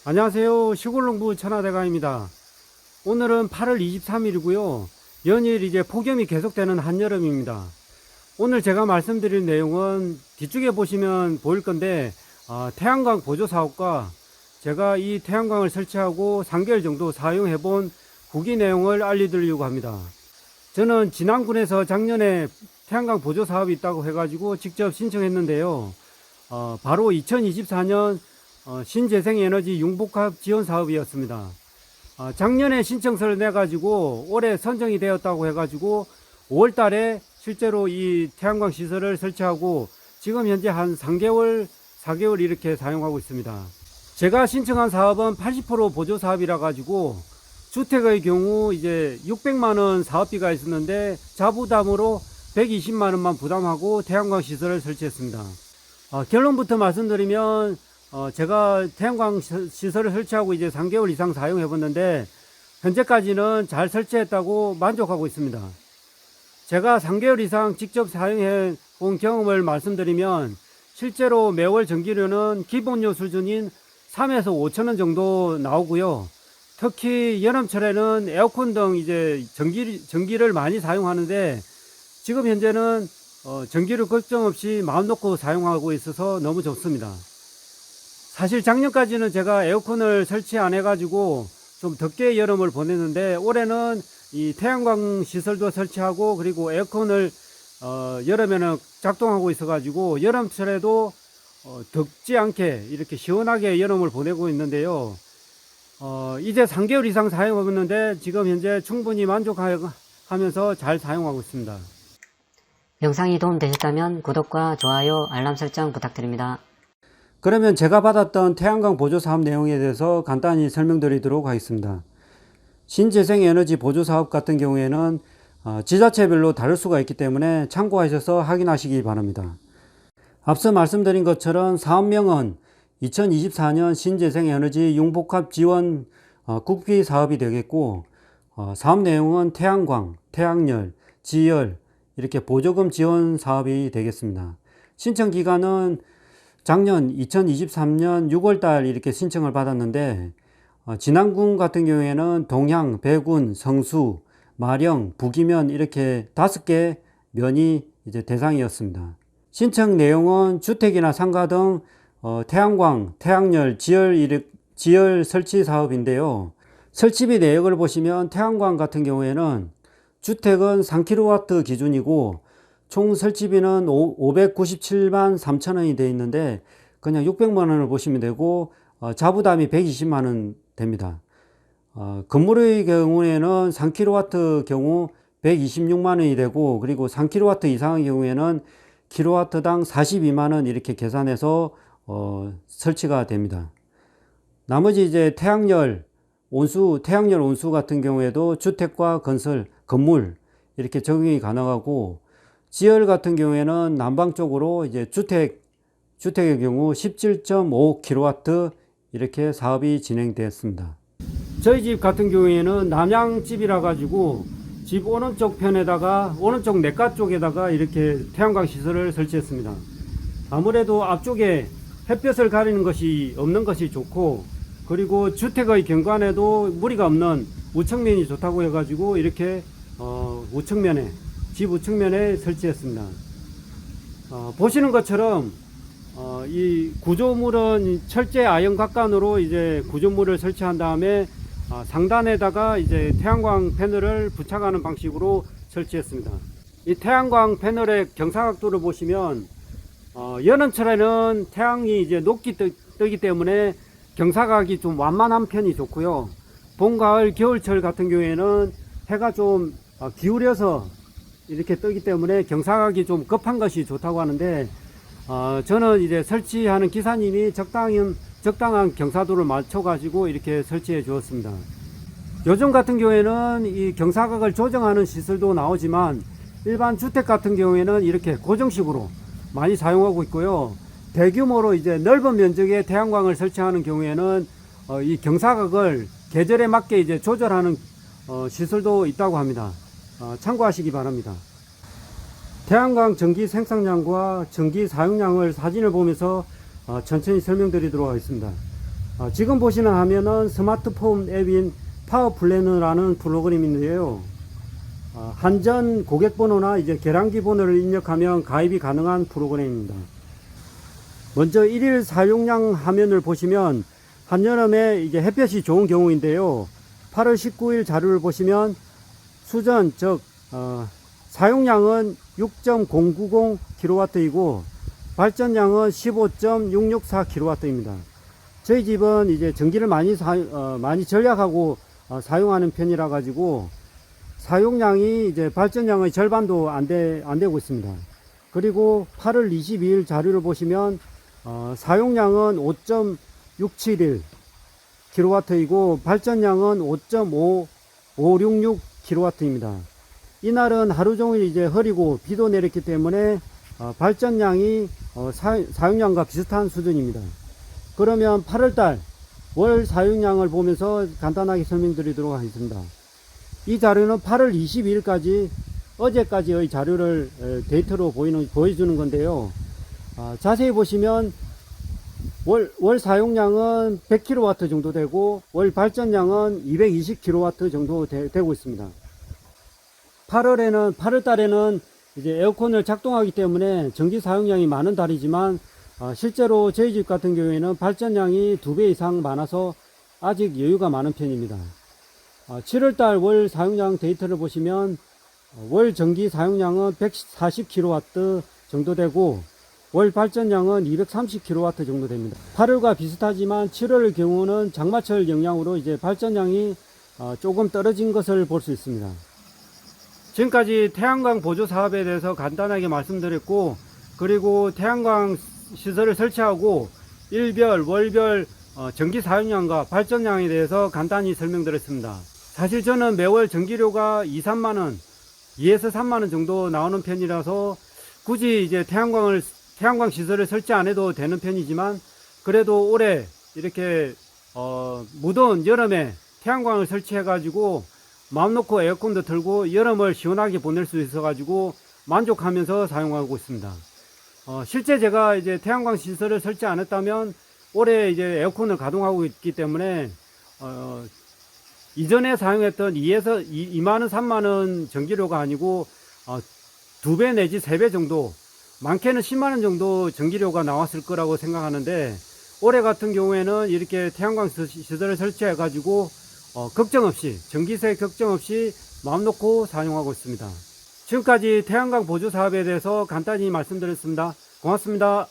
안녕하세요. 시골농부 천하대강입니다. 오늘은 8월 23일이고요. 연일 이제 폭염이 계속되는 한여름입니다. 오늘 제가 말씀드릴 내용은 뒤쪽에 보시면 보일 건데 태양광 보조 사업과 제가 이 태양광을 설치하고 3개월 정도 사용해 본 후기 내용을 알려드리려고 합니다. 저는 진안군에서 작년에 태양광 보조 사업이 있다고 해가지고 직접 신청했는데요. 바로 2024년 신재생에너지 융복합 지원 사업이었습니다. 작년에 신청서를 내가지고 올해 선정이 되었다고 해가지고 5월 달에 실제로 이 태양광 시설을 설치하고 지금 현재 한 3개월, 4개월 이렇게 사용하고 있습니다. 제가 신청한 사업은 80% 보조 사업이라 가지고 주택의 경우 이제 600만원 사업비가 있었는데 자부담으로 120만원만 부담하고 태양광 시설을 설치했습니다. 결론부터 말씀드리면 제가 태양광 시설을 설치하고 이제 3개월 이상 사용해 봤는데 현재까지는 잘 설치했다고 만족하고 있습니다. 제가 3개월 이상 직접 사용해 본 경험을 말씀드리면 실제로 매월 전기료는 기본료 수준인 3에서 5천원 정도 나오고요. 특히 여름철에는 에어컨 등 이제 전기를 많이 사용하는데 지금 현재는 전기료 걱정 없이 마음 놓고 사용하고 있어서 너무 좋습니다. 사실 작년까지는 제가 에어컨을 설치 안 해가지고 좀 덥게 여름을 보냈는데 올해는 이 태양광 시설도 설치하고 그리고 에어컨을 여름에는 작동하고 있어가지고 여름철에도 덥지 않게 이렇게 시원하게 여름을 보내고 있는데요. 이제 3개월 이상 사용하고 있는데 지금 현재 충분히 만족하면서 잘 사용하고 있습니다. 영상이 도움되셨다면 구독과 좋아요, 알람 설정 부탁드립니다. 그러면 제가 받았던 태양광 보조 사업 내용에 대해서 간단히 설명드리도록 하겠습니다. 신재생에너지 보조 사업 같은 경우에는 지자체별로 다를 수가 있기 때문에 참고하셔서 확인하시기 바랍니다. 앞서 말씀드린 것처럼 사업명은 2024년 신재생에너지 융복합 지원 국비 사업이 되겠고 사업 내용은 태양광, 태양열, 지열 이렇게 보조금 지원 사업이 되겠습니다. 신청 기간은 작년 2023년 6월달 이렇게 신청을 받았는데 진안군 같은 경우에는 동향, 배군, 성수, 마령, 부기면 이렇게 5개 면이 이제 대상이었습니다. 신청 내용은 주택이나 상가 등 태양광, 태양열, 지열 설치 사업인데요. 설치비 내역을 보시면 태양광 같은 경우에는 주택은 3kW 기준이고 총 설치비는 597만 3천원이 되어 있는데 그냥 600만원을 보시면 되고 자부담이 120만원 됩니다. 건물의 경우에는 3kW 경우 126만원이 되고 그리고 3kW 이상의 경우에는 kW당 42만원 이렇게 계산해서 설치가 됩니다. 나머지 이제 태양열 온수 같은 경우에도 주택과 건물 이렇게 적용이 가능하고 지열 같은 경우에는 난방 쪽으로 이제 주택의 경우 17.5kW 이렇게 사업이 진행되었습니다. 저희 집 같은 경우에는 남양집이라 가지고 집 오른쪽 편에다가 오른쪽 내과 쪽에다가 이렇게 태양광 시설을 설치했습니다. 아무래도 앞쪽에 햇볕을 가리는 것이 없는 것이 좋고 그리고 주택의 경관에도 무리가 없는 우측면이 좋다고 해가지고 이렇게 집 우측면에 설치했습니다. 보시는 것처럼 이 구조물은 철제 아연각관으로 이제 구조물을 설치한 다음에 상단에다가 이제 태양광 패널을 부착하는 방식으로 설치했습니다. 이 태양광 패널의 경사각도를 보시면 여름철에는 태양이 이제 높게 뜨기 때문에 경사각이 좀 완만한 편이 좋고요. 봄, 가을, 겨울철 같은 경우에는 해가 좀 기울여서 이렇게 뜨기 때문에 경사각이 좀 급한 것이 좋다고 하는데 저는 이제 설치하는 기사님이 적당한 경사도를 맞춰 가지고 이렇게 설치해 주었습니다. 요즘 같은 경우에는 이 경사각을 조정하는 시설도 나오지만 일반 주택 같은 경우에는 이렇게 고정식으로 많이 사용하고 있고요. 대규모로 이제 넓은 면적의 태양광을 설치하는 경우에는 이 경사각을 계절에 맞게 이제 조절하는 시설도 있다고 합니다. 참고하시기 바랍니다. 태양광 전기 생산량과 전기 사용량을 사진을 보면서 천천히 설명드리도록 하겠습니다. 지금 보시는 화면은 스마트폰 앱인 파워플래너라는 프로그램인데요. 한전 고객번호나 이제 계량기 번호를 입력하면 가입이 가능한 프로그램입니다. 먼저 1일 사용량 화면을 보시면 한여름에 이제 햇볕이 좋은 경우인데요. 8월 19일 자료를 보시면 수전 즉 사용량은 6.090kW이고 발전량은 15.664kW입니다. 저희 집은 이제 전기를 많이 절약하고 사용하는 편이라 가지고 사용량이 이제 발전량의 절반도 안 되고 있습니다. 그리고 8월 22일 자료를 보시면 사용량은 5.671kW이고 발전량은 5.566kW입니다. 이날은 하루 종일 이제 흐리고 비도 내렸기 때문에 발전량이 사용량과 비슷한 수준입니다. 그러면 8월달 월 사용량을 보면서 간단하게 설명드리도록 하겠습니다. 이 자료는 8월 22일까지 어제까지의 자료를 데이터로 보여주는 건데요. 자세히 보시면 월 사용량은 100kW 정도 되고 월 발전량은 220kW 정도 되고 있습니다. 8월달에는 이제 에어컨을 작동하기 때문에 전기 사용량이 많은 달이지만 실제로 저희 집 같은 경우에는 발전량이 2배 이상 많아서 아직 여유가 많은 편입니다. 7월달 월 사용량 데이터를 보시면 월 전기 사용량은 140kW 정도 되고 월 발전량은 230kW 정도 됩니다. 8월과 비슷하지만 7월의 경우는 장마철 영향으로 이제 발전량이 조금 떨어진 것을 볼 수 있습니다. 지금까지 태양광 보조 사업에 대해서 간단하게 말씀드렸고, 그리고 태양광 시설을 설치하고 일별, 월별 전기 사용량과 발전량에 대해서 간단히 설명드렸습니다. 사실 저는 매월 전기료가 2에서 3만원 정도 나오는 편이라서 굳이 이제 태양광 시설을 설치 안 해도 되는 편이지만, 그래도 올해 이렇게 무더운 여름에 태양광을 설치해 가지고 마음 놓고 에어컨도 틀고 여름을 시원하게 보낼 수 있어 가지고 만족하면서 사용하고 있습니다. 실제 제가 이제 태양광 시설을 설치 안 했다면 올해 이제 에어컨을 가동하고 있기 때문에 이전에 사용했던 2만원, 3만원 전기료가 아니고 2배 내지 3배 정도, 많게는 10만원 정도 전기료가 나왔을 거라고 생각하는데, 올해 같은 경우에는 이렇게 태양광 시설을 설치해 가지고 걱정 없이, 전기세 걱정 없이 마음 놓고 사용하고 있습니다. 지금까지 태양광 보조 사업에 대해서 간단히 말씀드렸습니다. 고맙습니다.